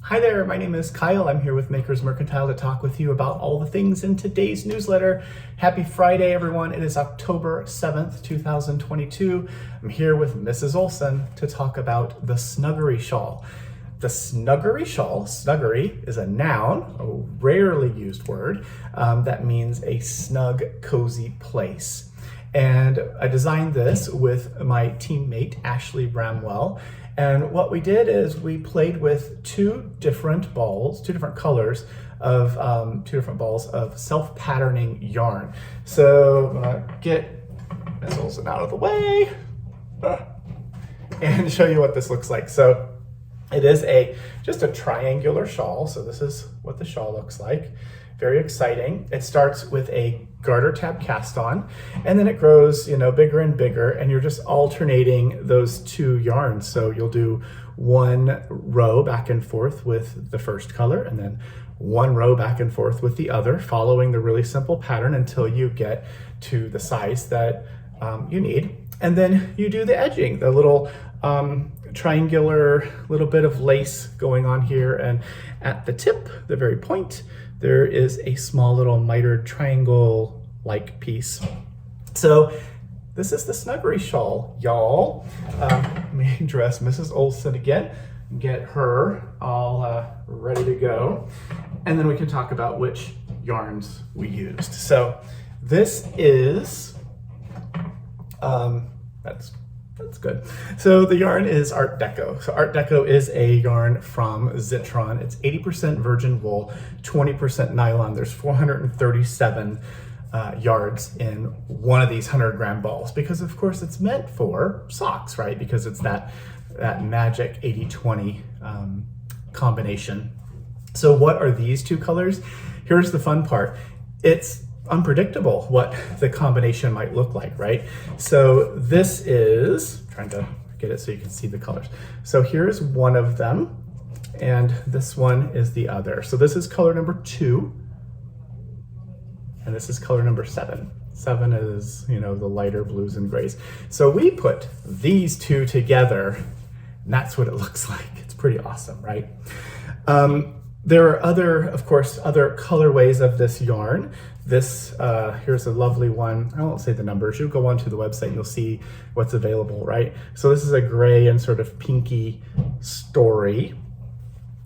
Hi there, my name is Kyle. I'm here with Makers Mercantile to talk with you about all the things in today's newsletter. Happy Friday, everyone. It is October 7th, 2022. I'm here with Mrs. Olson to talk about the Snuggery Shawl. The Snuggery Shawl, Snuggery, is a noun, a rarely used word, that means a snug, cozy place. And I designed this with my teammate, Ashley Bramwell. And what we did is we played with two different colors of two different balls of self-patterning yarn. So I'm gonna get Miss Olson out of the way and show you what this looks like. So it is just a triangular shawl. So this is what the shawl looks like. Very exciting. It starts with a garter tab cast on, and then it grows, bigger and bigger, and you're just alternating those two yarns. So you'll do one row back and forth with the first color, and then one row back and forth with the other, following the really simple pattern until you get to the size that you need. And then you do the edging, the little triangular little bit of lace going on here, and at the tip, the very point, there is a small little mitered triangle-like piece. So this is the Snuggery Shawl, y'all. Let me dress Mrs. Olson again, get her all ready to go, and then we can talk about which yarns we used. So this is, that's good. So the yarn is Art Deco. So Art Deco is a yarn from Zitron. It's 80% virgin wool, 20% nylon. There's 437 yards in one of these 100-gram balls because, of course, it's meant for socks, right? Because it's that magic 80-20 combination. So what are these two colors? Here's the fun part. It's unpredictable what the combination might look like, right? So this is, trying to get it so you can see the colors. So here's one of them, and this one is the other. So this is color number 2, and this is color number 7. 7 is, the lighter blues and grays. So we put these two together, and that's what it looks like. It's pretty awesome, right? There are other colorways of this yarn. This, here's a lovely one. I won't say the numbers. You'll go onto the website and you'll see what's available, right? So this is a gray and sort of pinky story.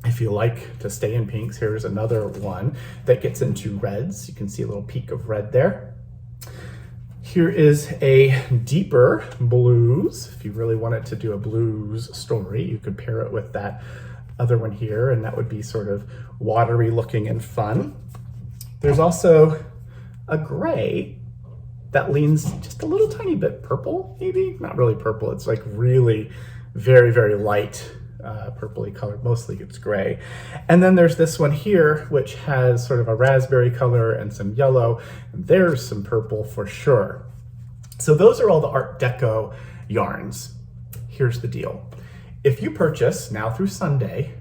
If you like to stay in pinks, here's another one that gets into reds. You can see a little peak of red there. Here is a deeper blues. If you really wanted to do a blues story, you could pair it with that other one here, and that would be sort of watery looking and fun. There's also a gray that leans just a little tiny bit purple, maybe. Not really purple, it's like really very, very light purpley colored, mostly it's gray. And then there's this one here, which has sort of a raspberry color and some yellow. There's some purple for sure. So those are all the Art Deco yarns. Here's the deal. If you purchase now through Sunday,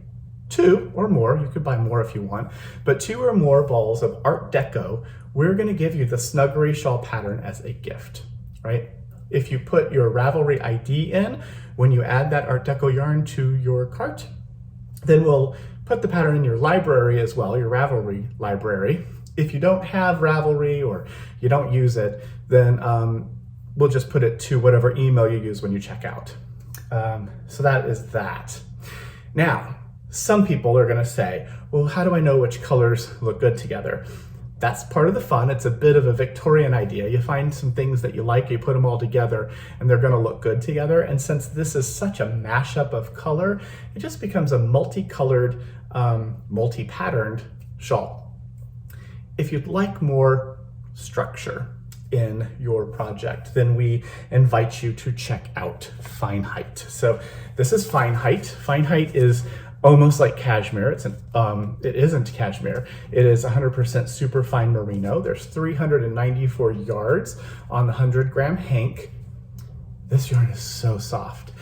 2 or more, you could buy more if you want, but 2 or more balls of Art Deco, we're gonna give you the Snuggery Shawl pattern as a gift, right? If you put your Ravelry ID in, when you add that Art Deco yarn to your cart, then we'll put the pattern in your library as well, your Ravelry library. If you don't have Ravelry or you don't use it, then we'll just put it to whatever email you use when you check out. So that is that. Now, some people are gonna say, well, how do I know which colors look good together? That's part of the fun. It's a bit of a Victorian idea. You find some things that you like, you put them all together, and they're gonna look good together. And since this is such a mashup of color, it just becomes a multicolored, multi-patterned shawl. If you'd like more structure in your project, then we invite you to check out Feinheit. So this is Feinheit. Feinheit is almost like cashmere. It isn't cashmere. It is 100% super fine merino. There's 394 yards on the 100-gram hank. This yarn is so soft.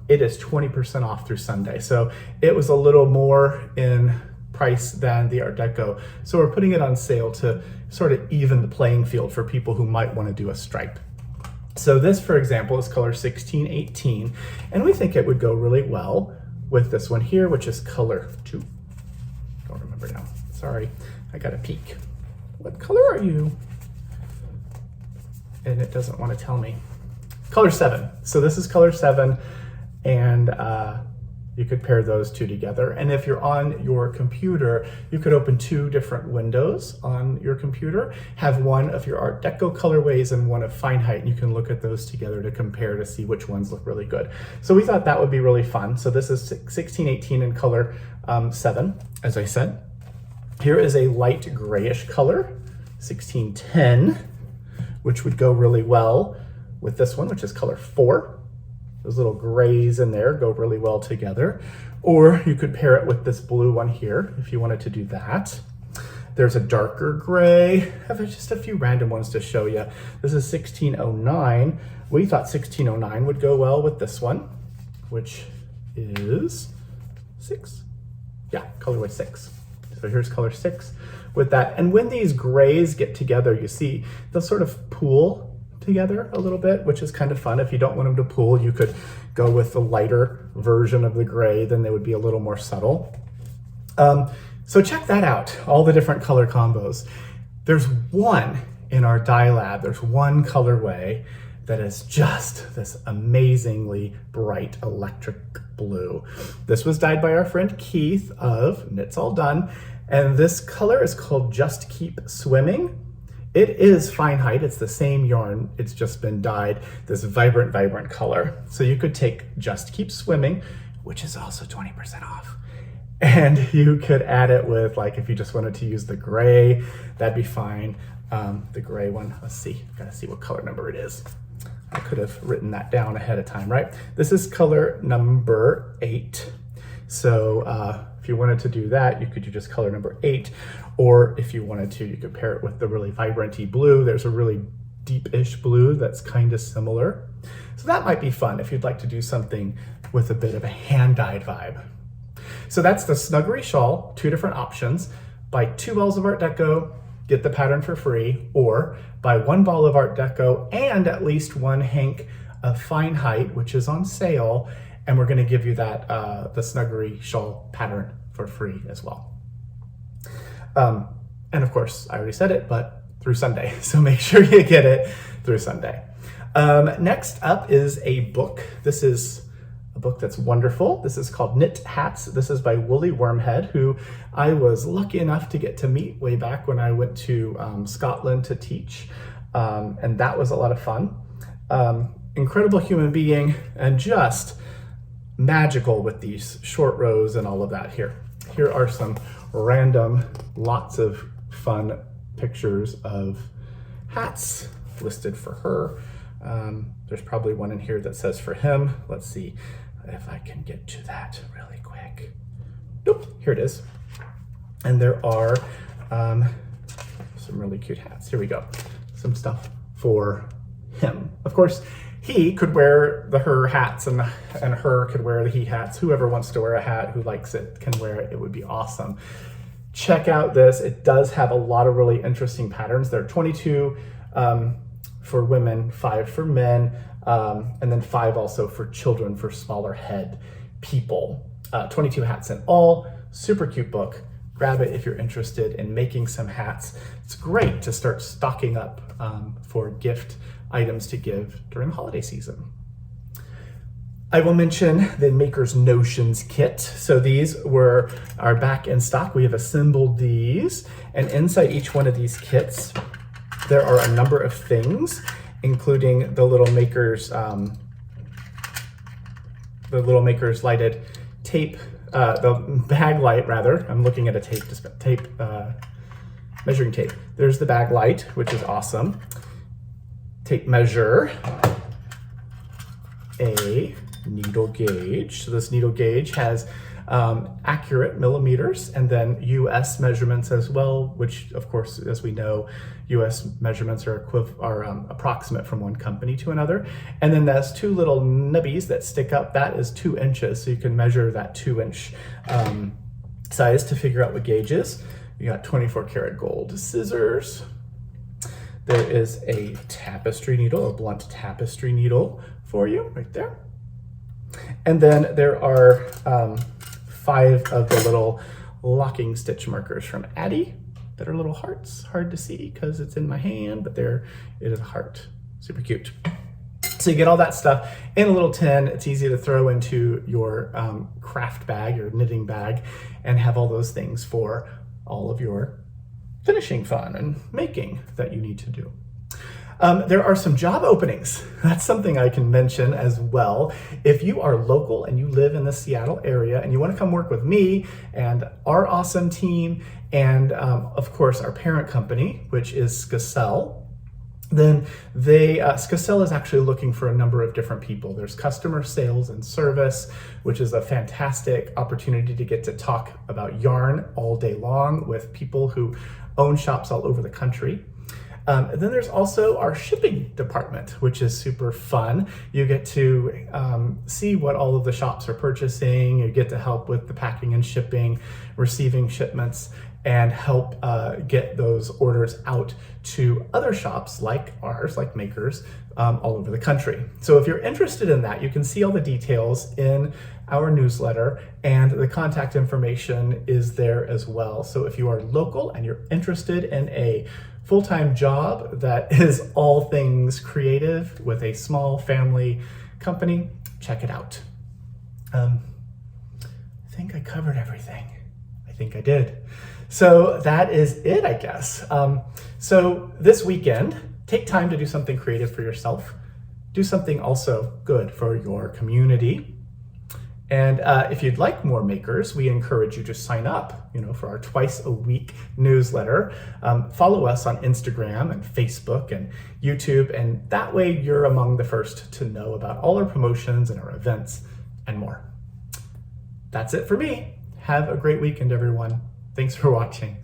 It is 20% off through Sunday. So it was a little more in price than the Art Deco. So we're putting it on sale to sort of even the playing field for people who might want to do a stripe. So this, for example, is color 1618, and we think it would go really well with this one here, which is color 2. Don't remember now. Sorry, I got a peek. What color are you? And it doesn't want to tell me. Color 7. So this is color 7, and you could pair those two together. And if you're on your computer, you could open 2 different windows on your computer, have one of your Art Deco colorways and one of Feinheit, and you can look at those together to compare to see which ones look really good. So we thought that would be really fun. So this is 1618 in color 7, as I said. Here is a light grayish color, 1610, which would go really well with this one, which is color 4. Those little grays in there go really well together. Or you could pair it with this blue one here if you wanted to do that. There's a darker gray. I have just a few random ones to show you. This is 1609. We thought 1609 would go well with this one, which is 6. Yeah, colorway 6. So here's color 6 with that. And when these grays get together, you see they'll sort of pool together a little bit, which is kind of fun. If you don't want them to pool, you could go with the lighter version of the gray, then they would be a little more subtle. So check that out, all the different color combos. There's one in our dye lab, there's one colorway that is just this amazingly bright electric blue. This was dyed by our friend Keith of Knits All Done, and this color is called Just Keep Swimming. It is Feinheit, it's the same yarn, it's just been dyed this vibrant, vibrant color. So you could take Just Keep Swimming, which is also 20% off. And you could add it with, like, if you just wanted to use the gray, that'd be fine. The gray one, let's see, gotta see what color number it is. I could have written that down ahead of time, right? This is color number 8. So if you wanted to do that, you could do just color number 8. Or if you wanted to, you could pair it with the really vibranty blue. There's a really deep-ish blue that's kind of similar. So that might be fun if you'd like to do something with a bit of a hand-dyed vibe. So that's the Snuggery shawl, 2 different options. Buy 2 balls of Art Deco, get the pattern for free, or buy 1 ball of Art Deco and at least 1 hank of Feinheit, which is on sale, and we're gonna give you that, the Snuggery shawl pattern for free as well. And of course, I already said it, but through Sunday. So make sure you get it through Sunday. Next up is a book. This is a book that's wonderful. This is called Knit Hats. This is by Woolly Wormhead, who I was lucky enough to get to meet way back when I went to Scotland to teach. And that was a lot of fun. Incredible human being and just magical with these short rows and all of that here. Here are some random, lots of fun pictures of hats listed for her. There's probably one in here that says for him. Let's see if I can get to that really quick. Nope, here it is. And there are some really cute hats. Here we go. Some stuff for him. Of course, he could wear the her hats and her could wear the he hats. Whoever wants to wear a hat, who likes it, can wear it. It would be awesome. Check out this. It does have a lot of really interesting patterns. There are 22 for women, 5 for men, and then 5 also for children, for smaller head people. 22 hats in all. Super cute book. Grab it if you're interested in making some hats. It's great to start stocking up for gift items to give during the holiday season. I will mention the Maker's Notions kit. So these are back in stock. We have assembled these, and inside each one of these kits, there are a number of things, including the little Maker's lighted tape, the bag light rather. I'm looking at a measuring tape. There's the bag light, which is awesome. Tape measure, a needle gauge. So this needle gauge has accurate millimeters and then US measurements as well, which of course, as we know, US measurements are approximate from one company to another. And then there's 2 little nubbies that stick up. That is 2 inches. So you can measure that 2-inch size to figure out what gauge is. You got 24 karat gold scissors. There is a tapestry needle, a blunt tapestry needle for you right there. And then there are 5 of the little locking stitch markers from Addie that are little hearts. Hard to see because it's in my hand, but there it is a heart. Super cute. So you get all that stuff in a little tin. It's easy to throw into your craft bag, your knitting bag, and have all those things for all of your finishing fun and making that you need to do. There are some job openings. That's something I can mention as well. If you are local and you live in the Seattle area and you want to come work with me and our awesome team and of course our parent company, which is Skacel, then Skacel is actually looking for a number of different people. There's customer sales and service, which is a fantastic opportunity to get to talk about yarn all day long with people who own shops all over the country. And then there's also our shipping department, which is super fun. You get to see what all of the shops are purchasing. You get to help with the packing and shipping, receiving shipments, and help get those orders out to other shops like ours, like makers, all over the country. So if you're interested in that, you can see all the details in our newsletter, and the contact information is there as well. So if you are local and you're interested in a full-time job that is all things creative with a small family company, check it out. I think I covered everything. I think I did. So that is it, I guess. So this weekend, take time to do something creative for yourself. Do something also good for your community. And if you'd like more makers, we encourage you to sign up, for our twice a week newsletter. Follow us on Instagram and Facebook and YouTube, and that way you're among the first to know about all our promotions and our events and more. That's it for me. Have a great weekend, everyone. Thanks for watching.